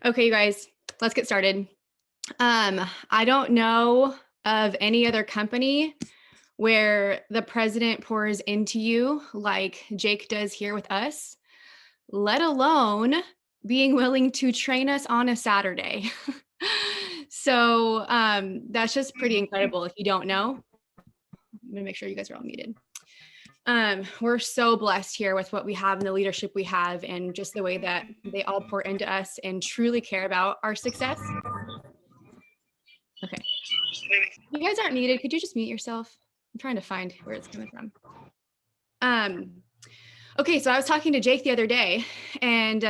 Okay, you guys, let's get started. I don't know of any other company where the president pours into you like Jake does here with us, let alone being willing to train us on a Saturday. So that's just pretty incredible. If you don't know, I'm gonna make sure you guys are all muted. We're so blessed here with what we have and the leadership we have, and just the way that they all pour into us and truly care about our success. Okay. You guys aren't muted. Could you just mute yourself? I'm trying to find where it's coming from. Okay, so I was talking to Jake the other day and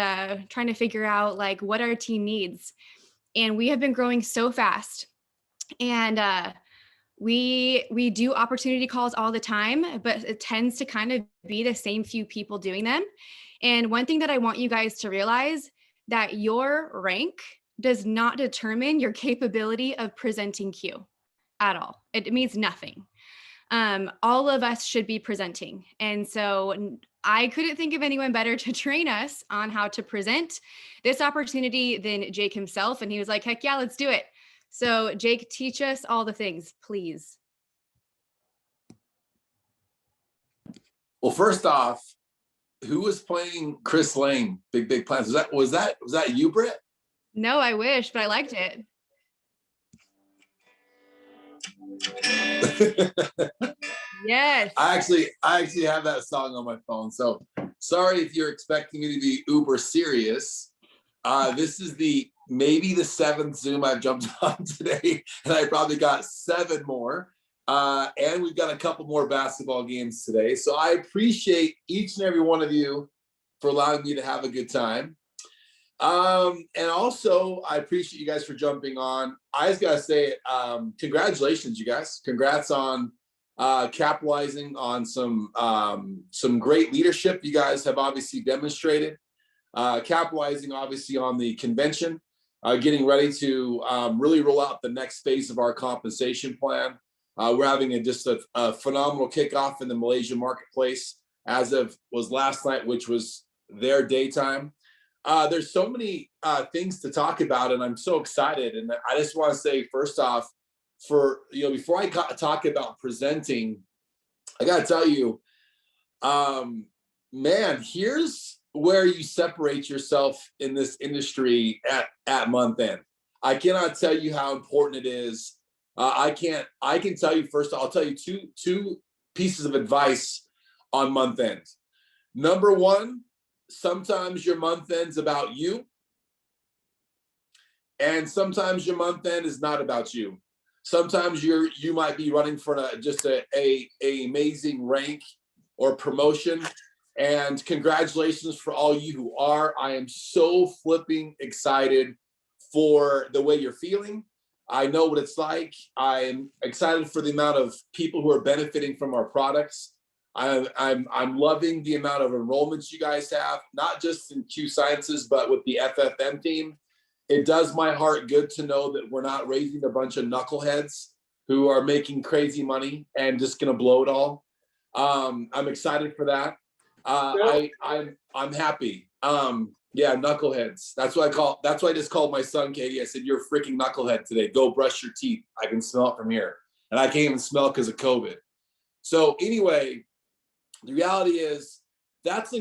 trying to figure out like what our team needs. And we have been growing so fast. And we do opportunity calls all the time, but it tends to kind of be the same few people doing them. And one thing that I want you guys to realize, that your rank does not determine your capability of presenting Q at all. It means nothing. All of us should be presenting. And so I couldn't think of anyone better to train us on how to present this opportunity than Jake himself. And he was like, heck yeah, let's do it. So Jake, teach us all the things, please. Well, first off, who was playing Chris Lang, Big Big Plans? Was that you, Britt? No, I wish, but I liked it. Yes. I actually have that song on my phone. So sorry if you're expecting me to be uber serious. This is maybe the 7th Zoom I've jumped on today, and I probably got 7 more. And we've got a couple more basketball games today. So I appreciate each and every one of you for allowing me to have a good time. And also I appreciate you guys for jumping on. I just gotta say, congratulations, you guys. Congrats on capitalizing on some great leadership you guys have obviously demonstrated. Capitalizing obviously on the convention, getting ready to really roll out the next phase of our compensation plan. We're having just a phenomenal kickoff in the Malaysia marketplace as of was last night, which was their daytime. There's so many things to talk about, and I'm so excited. And I just want to say, first off, before I talk about presenting, I got to tell you, man, here's where you separate yourself in this industry at month end. I cannot tell you how important it is. I can tell you first, I'll tell you two pieces of advice on month end. Number one, sometimes your month end's about you, and sometimes your month end is not about you. Sometimes you might be running for just a amazing rank or promotion, and congratulations for all you who are. I am so flipping excited for the way you're feeling. I know what it's like. I'm excited for the amount of people who are benefiting from our products. I'm loving the amount of enrollments you guys have, not just in Q Sciences, but with the FFM team. It does my heart good to know that we're not raising a bunch of knuckleheads who are making crazy money and just going to blow it all. I'm excited for that. I'm happy. Yeah, knuckleheads. That's what I just called my son, Katie. I said, "You're a freaking knucklehead today. Go brush your teeth. I can smell it from here." And I can't even smell because of COVID. So anyway, the reality is that's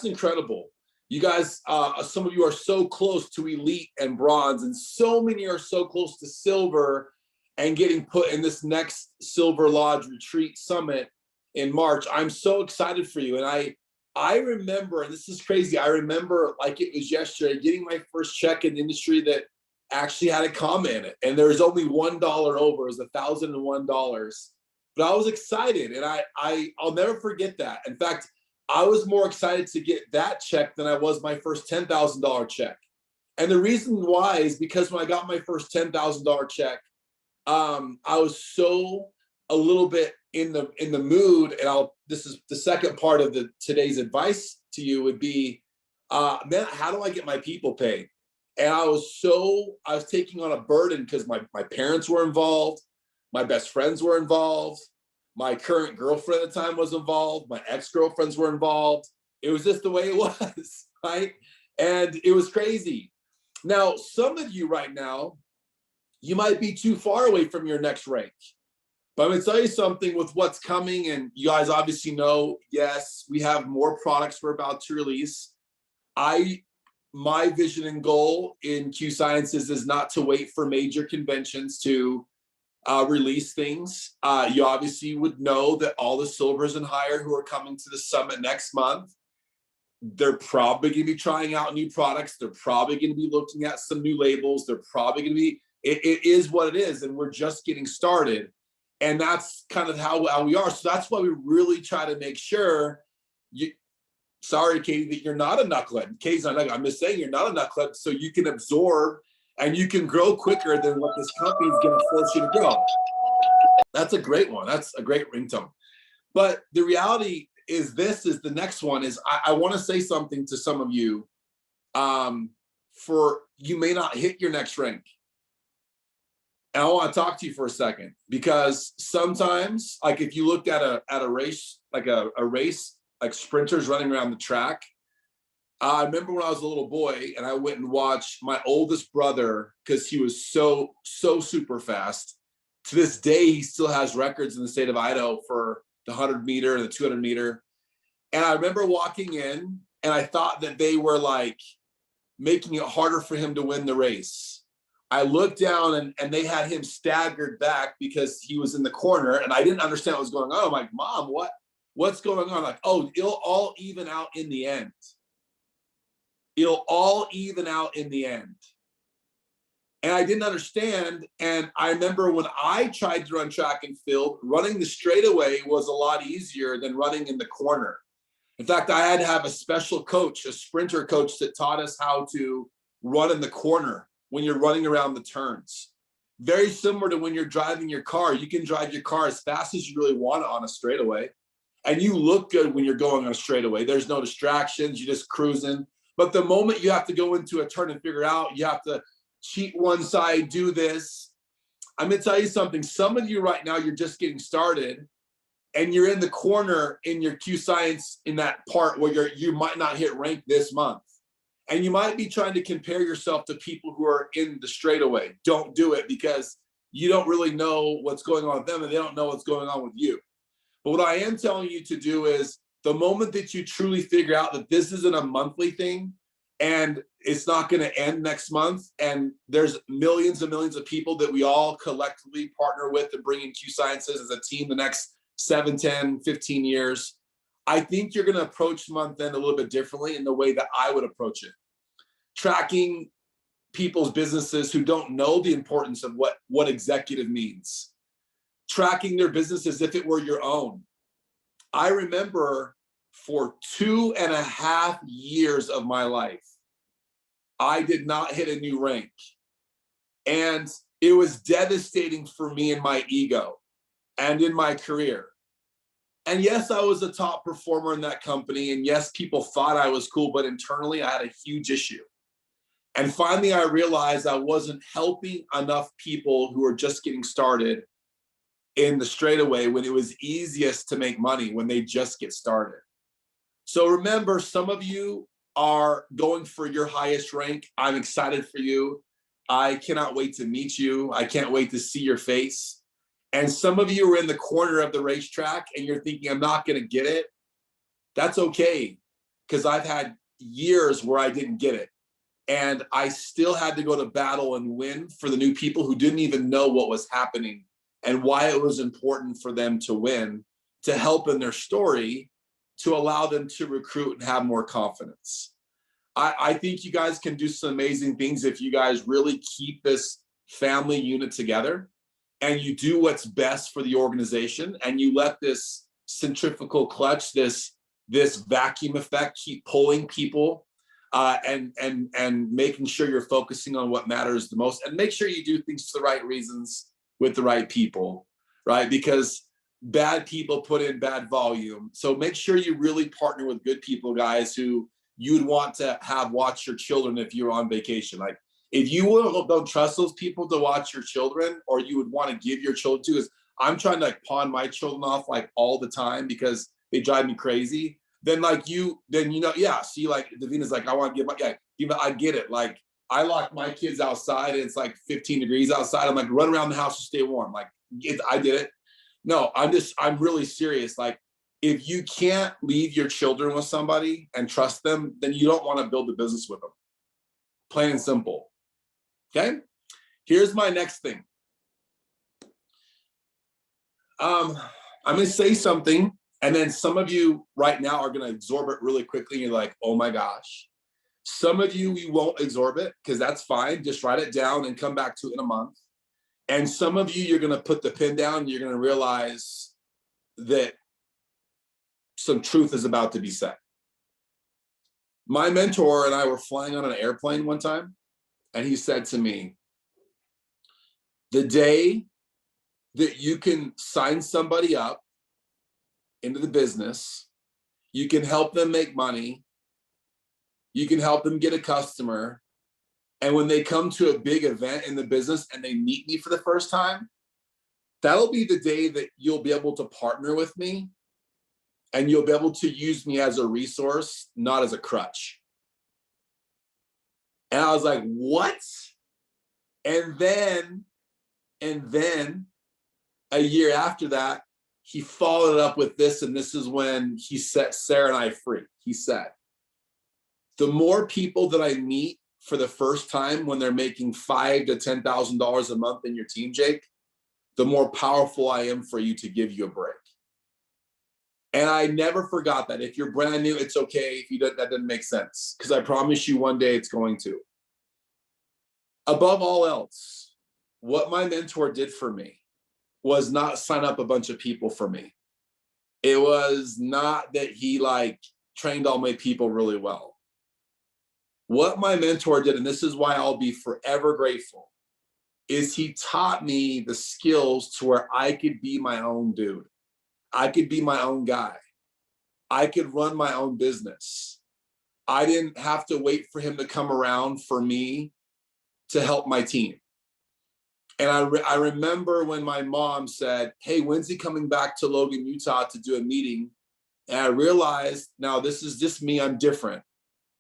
incredible. You guys, some of you are so close to elite and bronze, and so many are so close to silver and getting put in this next Silver Lodge Retreat Summit in March. I'm so excited for you. And I remember, and this is crazy, I remember like it was yesterday, getting my first check in the industry that actually had a comma in it. And there was only $1 over, it was $1,001. But I was excited, and I'll never forget that. In fact, I was more excited to get that check than I was my first $10,000 check. And the reason why is because when I got my first $10,000 check, I was so a little bit in the mood, and this is the second part of today's advice to you would be, man, how do I get my people paid? And I was taking on a burden because my parents were involved, my best friends were involved, my current girlfriend at the time was involved, my ex-girlfriends were involved. It was just the way it was, right? And it was crazy. Now, some of you right now, you might be too far away from your next rank. But I'm going to tell you something with what's coming, and you guys obviously know, yes, we have more products we're about to release. My vision and goal in Q Sciences is not to wait for major conventions to release things. You obviously would know that all the silvers and higher who are coming to the summit next month, they're probably going to be trying out new products. They're probably going to be looking at some new labels. They're probably going to be, it is what it is, and we're just getting started. And that's kind of how we are. So that's why we really try to make sure sorry, Katie, that you're not a knucklehead. Katie's not a knucklehead. I'm just saying you're not a knucklehead, so you can absorb and you can grow quicker than what this company is going to force you to grow. That's a great one. That's a great ringtone. But the reality is the next one is I want to say something to some of you. For you may not hit your next rank. And I want to talk to you for a second, because sometimes, like if you looked at a race, like a race, like sprinters running around the track. I remember when I was a little boy and I went and watched my oldest brother, because he was so super fast. To this day, he still has records in the state of Idaho for the 100-meter and the 200-meter. And I remember walking in and I thought that they were like making it harder for him to win the race. I looked down and they had him staggered back because he was in the corner, and I didn't understand what was going on. I'm like, Mom, what's going on? Like, oh, it'll all even out in the end. It'll all even out in the end. And I didn't understand. And I remember when I tried to run track and field, running the straightaway was a lot easier than running in the corner. In fact, I had to have a special coach, a sprinter coach, that taught us how to run in the corner when you're running around the turns. Very similar to when you're driving your car. You can drive your car as fast as you really want it on a straightaway. And you look good when you're going on a straightaway. There's no distractions. You're just cruising. But the moment you have to go into a turn and figure out, you have to cheat one side, do this. I'm going to tell you something. Some of you right now, you're just getting started, and you're in the corner in your Q Science in that part where you might not hit rank this month. And you might be trying to compare yourself to people who are in the straightaway. Don't do it, because you don't really know what's going on with them, and they don't know what's going on with you. But what I am telling you to do is, the moment that you truly figure out that this isn't a monthly thing and it's not going to end next month, and there's millions and millions of people that we all collectively partner with to bring in Q Sciences as a team the next 7, 10, 15 years, I think you're going to approach month end a little bit differently in the way that I would approach it. Tracking people's businesses who don't know the importance of what executive means. Tracking their business as if it were your own. I remember for 2.5 years of my life, I did not hit a new rank. And it was devastating for me and my ego and in my career. And yes, I was a top performer in that company. And yes, people thought I was cool, but internally I had a huge issue. And finally, I realized I wasn't helping enough people who were just getting started in the straightaway when it was easiest to make money, when they just get started. So remember, some of you are going for your highest rank. I'm excited for you. I cannot wait to meet you. I can't wait to see your face. And some of you are in the corner of the racetrack and you're thinking, I'm not going to get it. That's okay, because I've had years where I didn't get it. And I still had to go to battle and win for the new people who didn't even know what was happening and why it was important for them to win, to help in their story, to allow them to recruit and have more confidence. I think you guys can do some amazing things if you guys really keep this family unit together and you do what's best for the organization, and you let this centrifugal clutch, this vacuum effect, keep pulling people and making sure you're focusing on what matters the most, and make sure you do things for the right reasons with the right people, right? Because bad people put in bad volume. So make sure you really partner with good people, guys, who you'd want to have watch your children if you're on vacation. Like, if you don't trust those people to watch your children, or you would want to give your children to, is I'm trying to like pawn my children off like all the time because they drive me crazy. Then like yeah. See, like Davina's like, I want to give my, yeah, I get it. Like, I lock my kids outside and it's like 15 degrees outside. I'm like, run around the house to stay warm. Like, I did it. No, I'm really serious. Like, if you can't leave your children with somebody and trust them, then you don't want to build a business with them. Plain and simple. Okay. Here's my next thing. I'm going to say something, and then some of you right now are going to absorb it really quickly. You're like, oh my gosh. Some of you, we won't absorb it because that's fine. Just write it down and come back to it in a month. And some of you, you're going to put the pen down. And you're going to realize that some truth is about to be said. My mentor and I were flying on an airplane one time, and he said to me, the day that you can sign somebody up into the business, you can help them make money, you can help them get a customer, and when they come to a big event in the business and they meet me for the first time, that'll be the day that you'll be able to partner with me and you'll be able to use me as a resource, not as a crutch. And I was like, what? And then a year after that, he followed it up with this, and this is when he set Sarah and I free. He said, the more people that I meet for the first time when they're making $5,000 to $10,000 a month in your team, Jake, the more powerful I am for you to give you a break. And I never forgot that. If you're brand new, it's okay if you don't, that doesn't make sense, because I promise you one day it's going to. Above all else, what my mentor did for me was not sign up a bunch of people for me. It was not that he like trained all my people really well. What my mentor did, and this is why I'll be forever grateful, is he taught me the skills to where I could be my own dude. I could be my own guy. I could run my own business. I didn't have to wait for him to come around for me to help my team. And I remember when my mom said, hey, when's he coming back to Logan, Utah to do a meeting? And I realized, now this is just me, I'm different.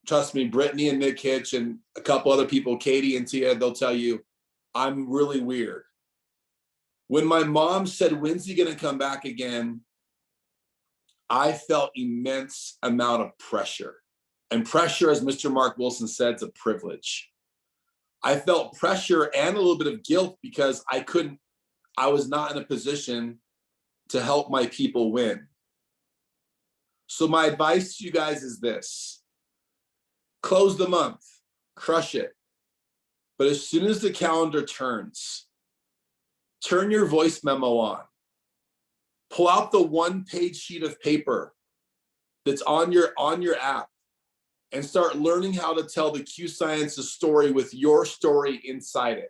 Trust me, Brittany and Nick Hitch and a couple other people, Katie and Tia, they'll tell you, I'm really weird. When my mom said, when's he gonna come back again? I felt immense amount of pressure. And pressure, as Mr. Mark Wilson said, is a privilege. I felt pressure and a little bit of guilt because I was not in a position to help my people win. So my advice to you guys is this: close the month, crush it. But as soon as the calendar turns, turn your voice memo on. Pull out the one-page sheet of paper that's on your app and start learning how to tell the Q Sciences story with your story inside it.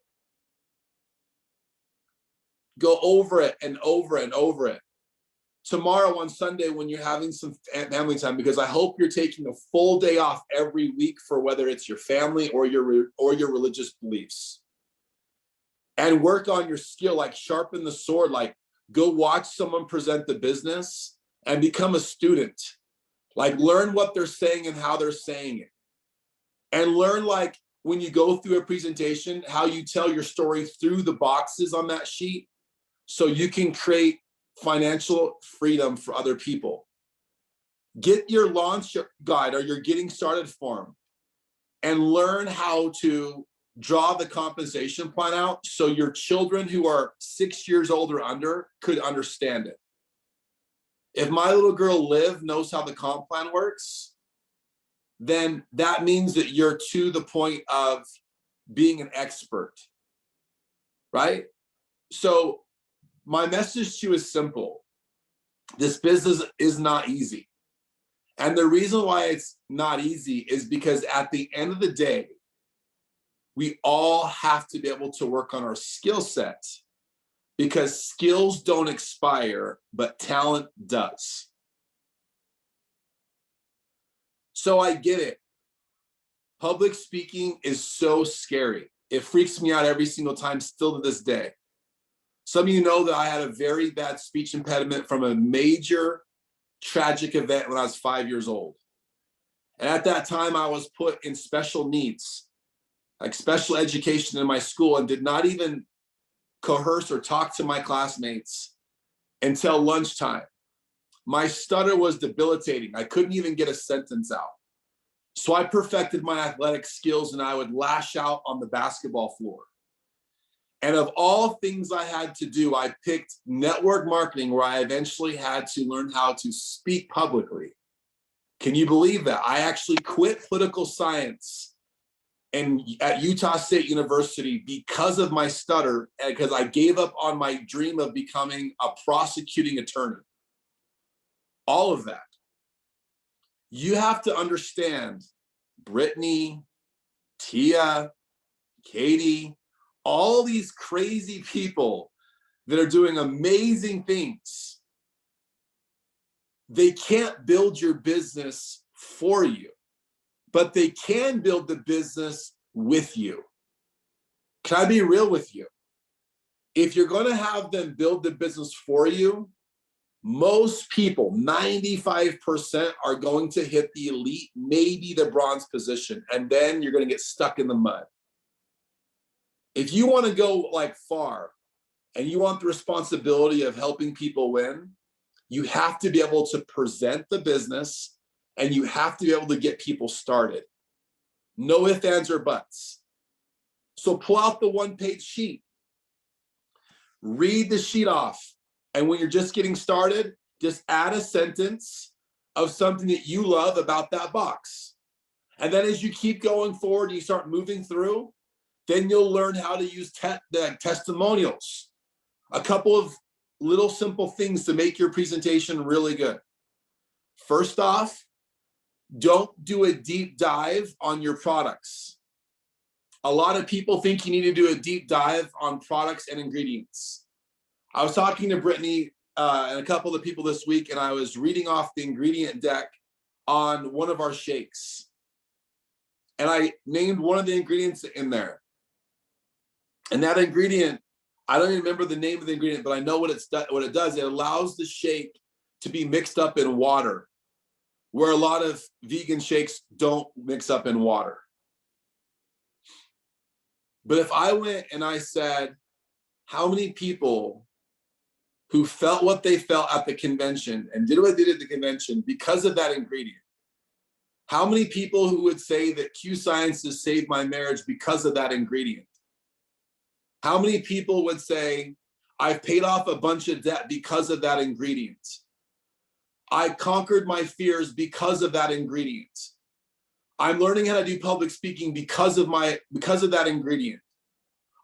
Go over it and over and over it. Tomorrow on Sunday, when you're having some family time, because I hope you're taking a full day off every week for whether it's your family or your religious beliefs, and work on your skill, like sharpen the sword, like go watch someone present the business and become a student. Like learn what they're saying and how they're saying it. And learn, like when you go through a presentation, how you tell your story through the boxes on that sheet so you can create financial freedom for other people. Get your launch guide or your getting started form and learn how to draw the compensation plan out so your children who are 6 years old or under could understand it. If my little girl Liv knows how the comp plan works, then that means that you're to the point of being an expert, right? So my message to you is simple. This business is not easy. And the reason why it's not easy is because at the end of the day, we all have to be able to work on our skill set, because skills don't expire, but talent does. So I get it. Public speaking is so scary. It freaks me out every single time, still to this day. Some of you know that I had a very bad speech impediment from a major tragic event when I was 5 years old. And at that time, I was put in special needs. like special education in my school, and did not even coerce or talk to my classmates until lunchtime. My stutter was debilitating. I couldn't even get a sentence out. So I perfected my athletic skills and I would lash out on the basketball floor. And of all things I had to do, I picked network marketing, where I eventually had to learn how to speak publicly. Can you believe that? I actually quit political science at Utah State University because of my stutter, and because I gave up on my dream of becoming a prosecuting attorney. All of that. You have to understand, Brittany, Tia, Katie, all these crazy people that are doing amazing things, they can't build your business for you, but they can build the business with you. Can I be real with you? If you're going to have them build the business for you, most people, 95%, are going to hit the elite, maybe the bronze position, and then you're going to get stuck in the mud. If you want to go like far and you want the responsibility of helping people win, you have to be able to present the business and you have to be able to get people started. No ifs, ands, or buts. So pull out the one-page sheet, read the sheet off. And when you're just getting started, just add a sentence of something that you love about that box. And then as you keep going forward, you start moving through, then you'll learn how to use testimonials. A couple of little simple things to make your presentation really good. First off, don't do a deep dive on your products. A lot of people think you need to do a deep dive on products and ingredients. I was talking to Brittany and a couple of people this week, and I was reading off the ingredient deck on one of our shakes. And I named one of the ingredients in there. And that ingredient, I don't even remember the name of the ingredient, but I know what it does. It allows the shake to be mixed up in water, where a lot of vegan shakes don't mix up in water. But if I went and I said, how many people who felt what they felt at the convention and did what they did at the convention because of that ingredient? How many people who would say that Q Sciences saved my marriage because of that ingredient? How many people would say, I've paid off a bunch of debt because of that ingredient? I conquered my fears because of that ingredient. I'm learning how to do public speaking because of that ingredient.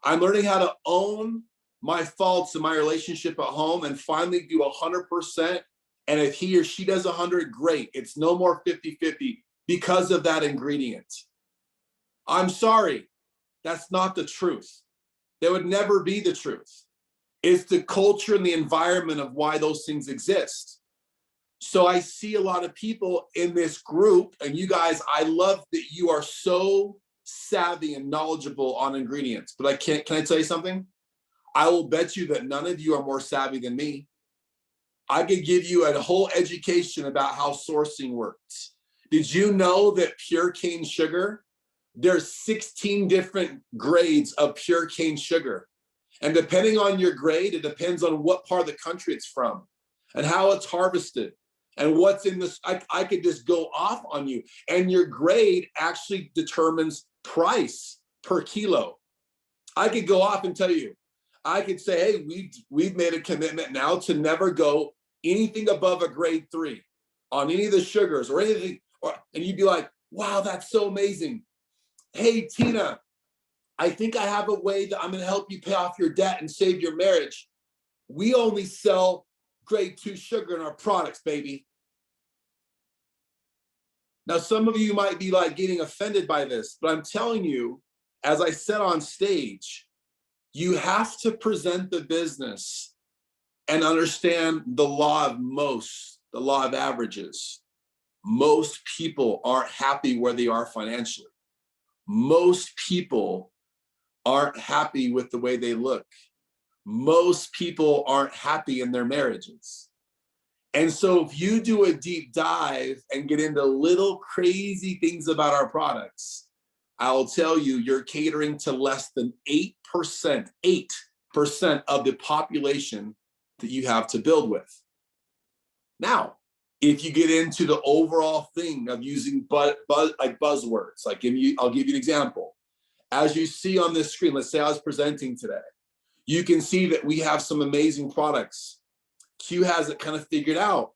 I'm learning how to own my faults in my relationship at home and finally do 100%. And if he or she does 100, great. It's no more 50-50 because of that ingredient. I'm sorry, that's not the truth. That would never be the truth. It's the culture and the environment of why those things exist. So I see a lot of people in this group, and you guys, I love that you are so savvy and knowledgeable on ingredients. But can I tell you something? I will bet you that none of you are more savvy than me. I could give you a whole education about how sourcing works. Did you know that pure cane sugar, there's 16 different grades of pure cane sugar. And depending on your grade, it depends on what part of the country it's from and how it's harvested and what's in this. I could just go off on you. And your grade actually determines price per kilo. I could go off and tell you, I could say, hey, we've made a commitment now to never go anything above a grade 3 on any of the sugars or anything. And you'd be like, wow, that's so amazing. Hey, Tina, I think I have a way that I'm going to help you pay off your debt and save your marriage. We only sell grade 2 sugar in our products, baby. Now, some of you might be like getting offended by this, but I'm telling you, as I said on stage, you have to present the business and understand the law of averages. Most people aren't happy where they are financially. Most people aren't happy with the way they look. Most people aren't happy in their marriages. And so if you do a deep dive and get into little crazy things about our products, I'll tell you, you're catering to less than 8%, 8% of the population that you have to build with. Now, if you get into the overall thing of using like buzzwords, I'll give you an example. As you see on this screen, let's say I was presenting today, you can see that we have some amazing products. Q has it kind of figured out.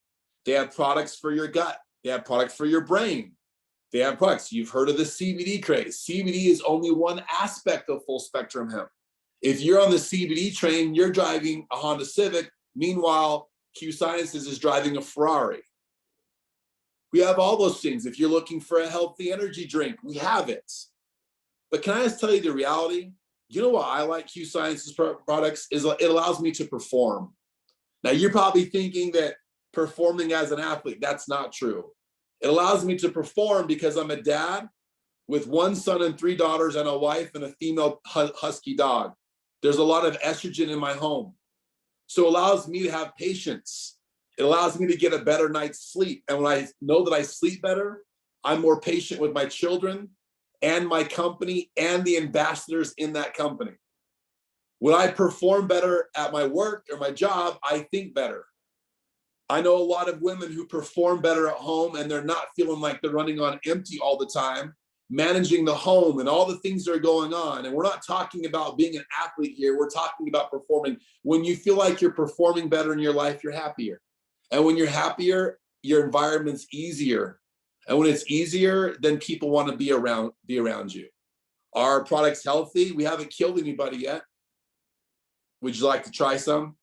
They have products for your gut. They have products for your brain. They have products. You've heard of the CBD craze. CBD is only one aspect of full spectrum hemp. If you're on the CBD train, you're driving a Honda Civic. Meanwhile, Q Sciences is driving a Ferrari. We have all those things. If you're looking for a healthy energy drink, we have it. But can I just tell you the reality? You know why I like Q Sciences products is it allows me to perform. Now, you're probably thinking that performing as an athlete, that's not true. It allows me to perform because I'm a dad with 1 son and 3 daughters and a wife and a female husky dog. There's a lot of estrogen in my home. So it allows me to have patience. It allows me to get a better night's sleep. And when I know that I sleep better, I'm more patient with my children and my company and the ambassadors in that company. When I perform better at my work or my job, I think better. I know a lot of women who perform better at home and they're not feeling like they're running on empty all the time, managing the home and all the things that are going on. And we're not talking about being an athlete here. We're talking about performing. When you feel like you're performing better in your life, you're happier. And when you're happier, your environment's easier. And when it's easier, then people want to be around you. Are our products healthy? We haven't killed anybody yet. Would you like to try some?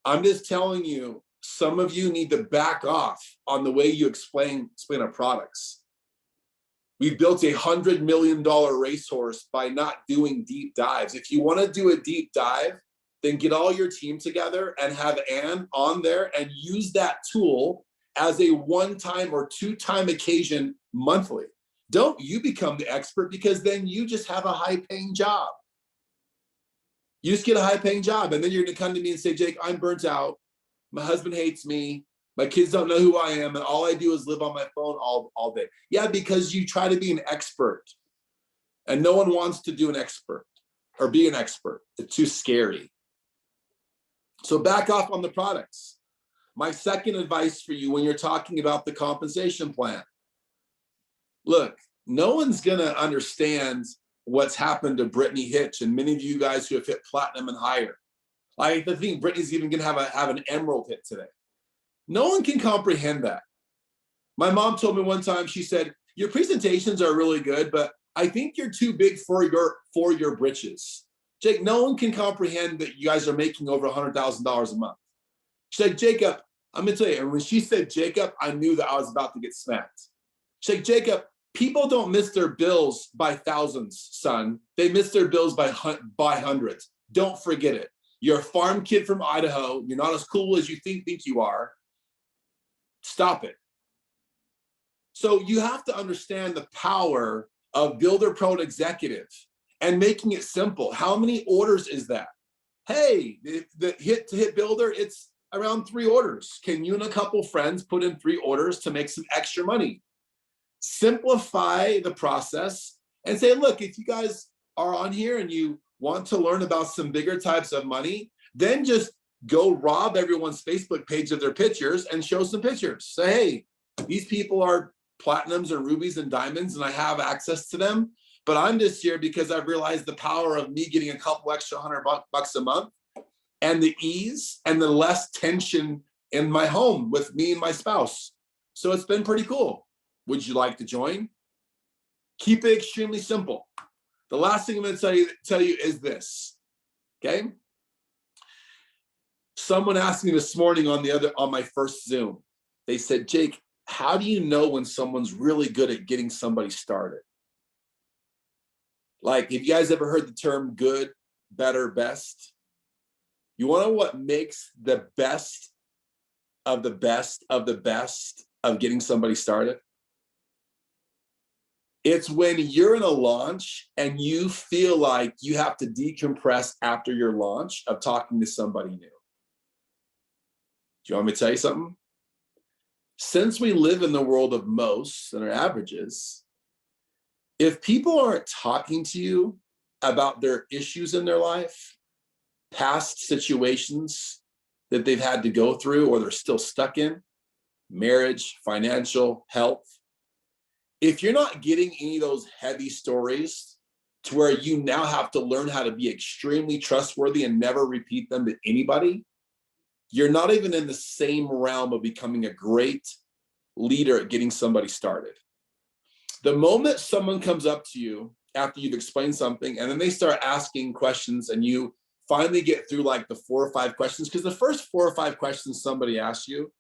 I'm just telling you, some of you need to back off on the way you explain our products. We've built $100 million racehorse by not doing deep dives. If you want to do a deep dive, then get all your team together and have Ann on there and use that tool as a 1-time or 2-time occasion monthly. Don't you become the expert, because then you just have a high-paying job. You just get a high-paying job, and then you're going to come to me and say, Jake, I'm burnt out. My husband hates me. My kids don't know who I am, and all I do is live on my phone all day. Yeah, because you try to be an expert, and no one wants to do an expert or be an expert. It's too scary. So back off on the products. My second advice for you when you're talking about the compensation plan. Look, no one's going to understand what's happened to Brittany Hitch and many of you guys who have hit platinum and higher. I think Brittany's even going to have an emerald hit today. No one can comprehend that. My mom told me one time, she said, your presentations are really good, but I think you're too big for your britches. Jake, no one can comprehend that you guys are making over $100,000 a month. She's like, Jacob, I'm going to tell you. And when she said Jacob, I knew that I was about to get smacked. She's like, Jacob, people don't miss their bills by thousands, son. They miss their bills by hundreds. Don't forget it. You're a farm kid from Idaho. You're not as cool as you think you are. Stop it. So you have to understand the power of Builder Pro Executive and making it simple. How many orders is that? Hey, the hit builder, it's around 3 orders. Can you and a couple friends put in 3 orders to make some extra money? Simplify the process and say, look, if you guys are on here and you want to learn about some bigger types of money, then just go rob everyone's Facebook page of their pictures and show some pictures. Say, hey, these people are platinums and rubies and diamonds and I have access to them, but I'm just here because I've realized the power of me getting a couple extra $100 a month and the ease and the less tension in my home with me and my spouse. So it's been pretty cool. Would you like to join? Keep it extremely simple. The last thing I'm going to tell you is this, okay? Someone asked me this morning on my first Zoom. They said, Jake, how do you know when someone's really good at getting somebody started? Like, have you guys ever heard the term good, better, best? You want to know what makes the best of the best of the best of getting somebody started? It's when you're in a launch and you feel like you have to decompress after your launch of talking to somebody new. Do you want me to tell you something? Since we live in the world of most and our averages, If people aren't talking to you about their issues in their life, past situations that they've had to go through or they're still stuck in, marriage, financial, health, if you're not getting any of those heavy stories to where you now have to learn how to be extremely trustworthy and never repeat them to anybody, you're not even in the same realm of becoming a great leader at getting somebody started. The moment someone comes up to you after you've explained something and then they start asking questions and you finally get through like the 4 or 5 questions, because the first 4 or 5 questions somebody asks you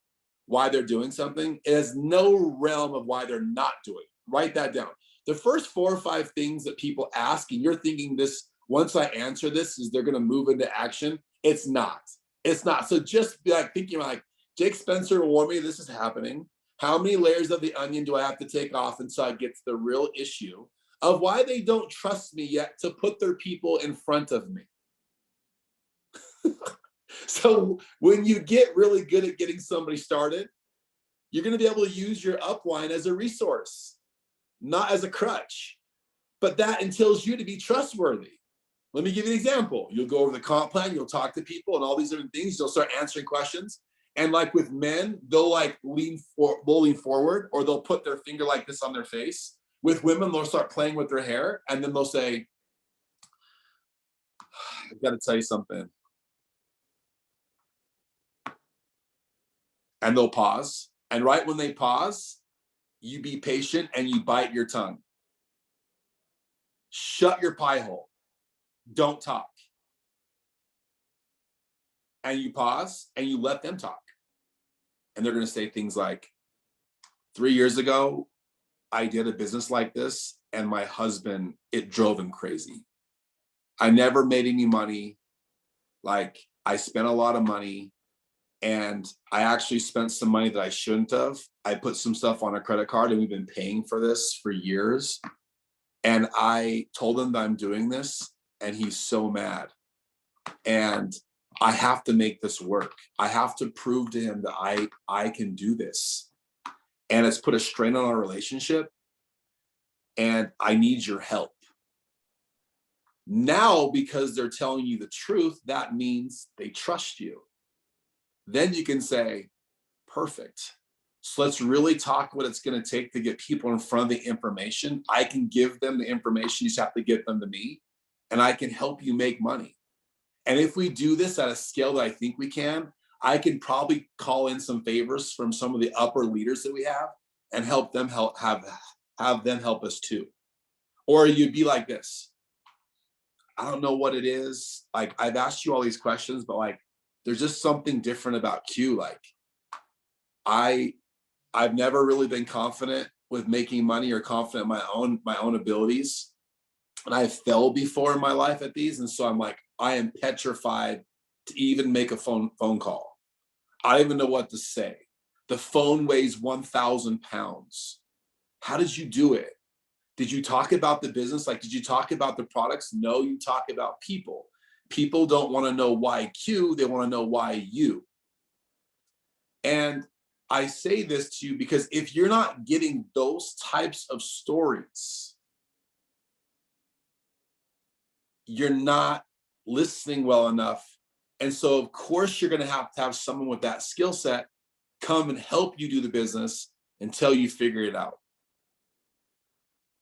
why they're doing something, it has no realm of why they're not doing it. Write that down. The first 4 or 5 things that people ask, and you're thinking this, once I answer this, is they're going to move into action. It's not. It's not. So just be like thinking like, Jake Spencer warned me this is happening. How many layers of the onion do I have to take off until I get to the real issue of why they don't trust me yet to put their people in front of me? So when you get really good at getting somebody started, you're going to be able to use your upline as a resource, not as a crutch. But that entails you to be trustworthy. Let me give you an example. You'll go over the comp plan, you'll talk to people and all these different things. You'll start answering questions. And like with men, they'll like lean forward, or they'll put their finger like this on their face. With women, they'll start playing with their hair. And then they'll say, I've got to tell you something. And they'll pause. And right when they pause, you be patient and you bite your tongue. Shut your pie hole. Don't talk. And you pause and you let them talk. And they're going to say things like, 3 years ago, I did a business like this, and my husband, it drove him crazy. I never made any money. Like, I spent a lot of money, and I actually spent some money that I shouldn't have. I put some stuff on a credit card, and we've been paying for this for years. And I told him that I'm doing this, and he's so mad. And I have to make this work. I have to prove to him that I can do this. And it's put a strain on our relationship. And I need your help. Now, because they're telling you the truth, that means they trust you. Then you can say, perfect. So let's really talk what it's going to take to get people in front of the information. I can give them the information. You just have to get them to me. And I can help you make money. And if we do this at a scale that I think we can, I can probably call in some favors from some of the upper leaders that we have and help them have them help us too. Or you'd be like this. I don't know what it is. Like, I've asked you all these questions, but like, there's just something different about Q. Like, I've never really been confident with making money or confident in my own abilities. And I fell before in my life at these. And so I'm like, I am petrified to even make a phone call. I don't even know what to say. The phone weighs 1,000 pounds. How did you do it? Did you talk about the business? Like, did you talk about the products? No, you talk about people. People don't want to know why Q, they want to know why you. And I say this to you because if you're not getting those types of stories, you're not listening well enough. And so, of course, you're going to have someone with that skill set come and help you do the business until you figure it out.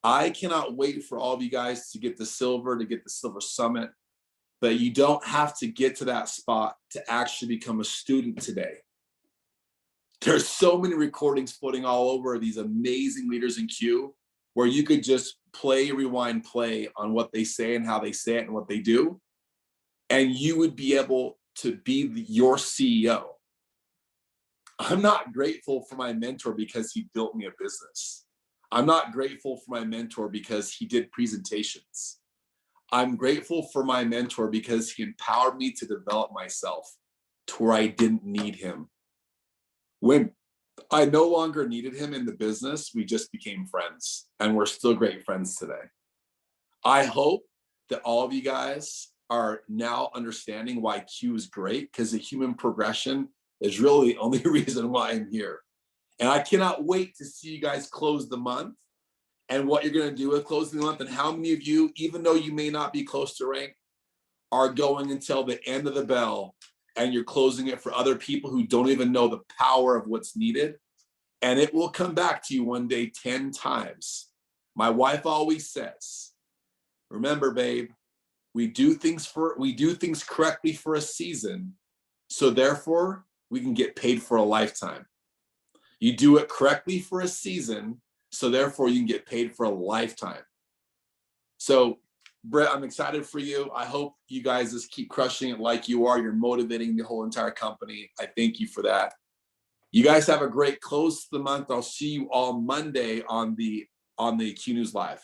I cannot wait for all of you guys to get the silver summit, but you don't have to get to that spot to actually become a student today. There's so many recordings floating all over these amazing leaders in Q where you could just play, rewind, play on what they say and how they say it and what they do. And you would be able to be your CEO. I'm not grateful for my mentor because he built me a business. I'm not grateful for my mentor because he did presentations. I'm grateful for my mentor because he empowered me to develop myself to where I didn't need him. When I no longer needed him in the business, we just became friends, and we're still great friends today. I hope that all of you guys are now understanding why Q is great, because the human progression is really the only reason why I'm here. And I cannot wait to see you guys close the month and what you're going to do with closing the month, and how many of you, even though you may not be close to rank, are going until the end of the bell and you're closing it for other people who don't even know the power of what's needed. And it will come back to you one day 10 times. My wife always says, remember, babe, we do things correctly for a season, so therefore we can get paid for a lifetime. You do it correctly for a season, so therefore you can get paid for a lifetime. So, Brett, I'm excited for you. I hope you guys just keep crushing it like you are. You're motivating the whole entire company. I thank you for that. You guys have a great close to the month. I'll see you all Monday on the Q News Live.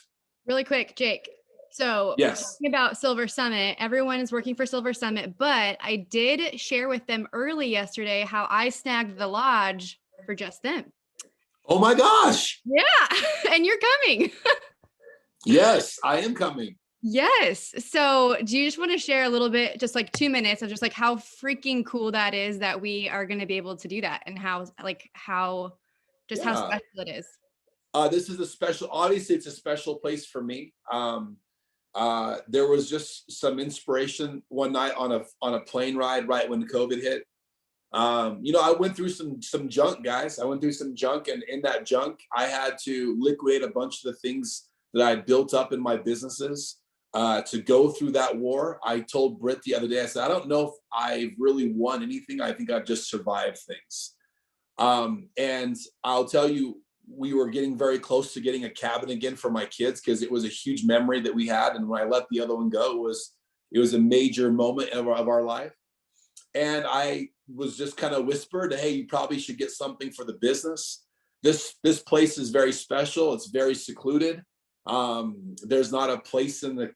Really quick, Jake. So yes, talking about Silver Summit, everyone is working for Silver Summit, but I did share with them early yesterday how I snagged the lodge for just them. Oh my gosh. Yeah. And you're coming. Yes, I am coming. Yes. So do you just want to share a little bit, just like 2 minutes of just like how freaking cool that is that we are going to be able to do that, and how special it is. This is a special, obviously it's a special place for me. There was just some inspiration one night on a plane ride right when COVID hit. I went through some junk, guys. I went through some junk, and in that junk, I had to liquidate a bunch of the things that I had built up in my businesses to go through that war. I told Britt the other day, I said, I don't know if I've really won anything. I think I've just survived things. And I'll tell you, we were getting very close to getting a cabin again for my kids, because it was a huge memory that we had. And when I let the other one go, it was a major moment of our life. And I was just kind of whispered, hey, you probably should get something for the business. This place is very special. It's very secluded. There's not a place in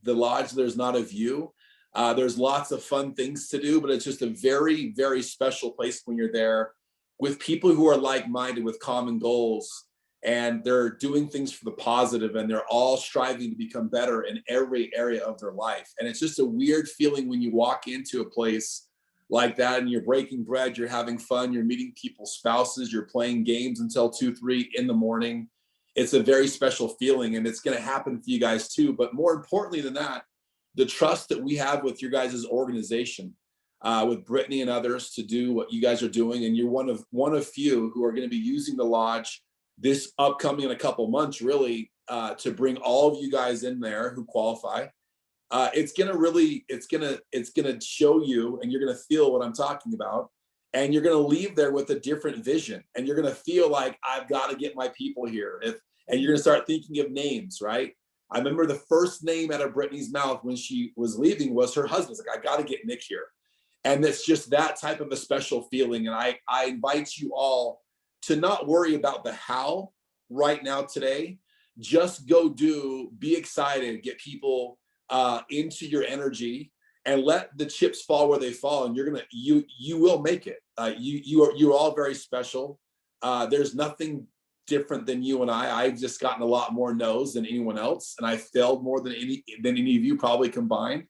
the lodge. There's not a view. There's lots of fun things to do, but it's just a very, very special place when you're there with people who are like-minded, with common goals, and they're doing things for the positive, and they're all striving to become better in every area of their life. And it's just a weird feeling when you walk into a place like that and you're breaking bread, you're having fun, you're meeting people's spouses, you're playing games until 2, 3 in the morning. It's a very special feeling, and it's going to happen for you guys too. But more importantly than that, the trust that we have with your guys' organization, with Brittany and others, to do what you guys are doing. And you're one of few who are going to be using the lodge this upcoming in a couple months, really, to bring all of you guys in there who qualify. It's going to show you, and you're going to feel what I'm talking about. And you're going to leave there with a different vision, and you're going to feel like, I've got to get my people here. And you're going to start thinking of names, right? I remember the first name out of Brittany's mouth when she was leaving was her husband's. Like, I got to get Nick here. And it's just that type of a special feeling. And I invite you all to not worry about the how right now today. Just go be excited, get people into your energy, and let the chips fall where they fall. And you will make it. You're all very special. There's nothing different than you and I. I've just gotten a lot more no's than anyone else, and I failed more than any of you probably combined.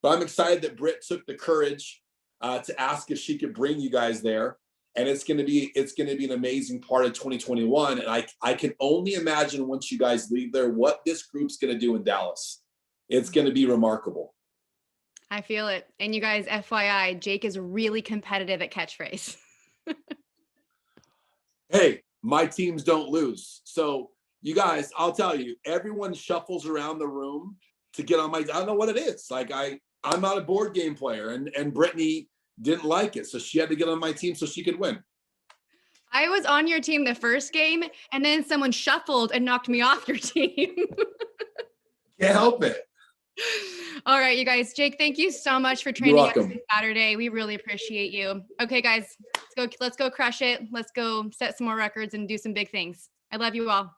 But I'm excited that Britt took the courage to ask if she could bring you guys there, and it's going to be an amazing part of 2021. And I can only imagine, once you guys leave there, what this group's going to do in Dallas. It's going to be remarkable. I feel it. And you guys, FYI, Jake is really competitive at catchphrase. Hey, my teams don't lose. So you guys, I'll tell you, everyone shuffles around the room to get on I don't know what it is. Like, I'm not a board game player, and Brittany didn't like it. So she had to get on my team so she could win. I was on your team the first game, and then someone shuffled and knocked me off your team. Can't help it. All right, you guys. Jake, thank you so much for training us this Saturday. We really appreciate you. Okay, guys, let's go crush it. Let's go set some more records and do some big things. I love you all.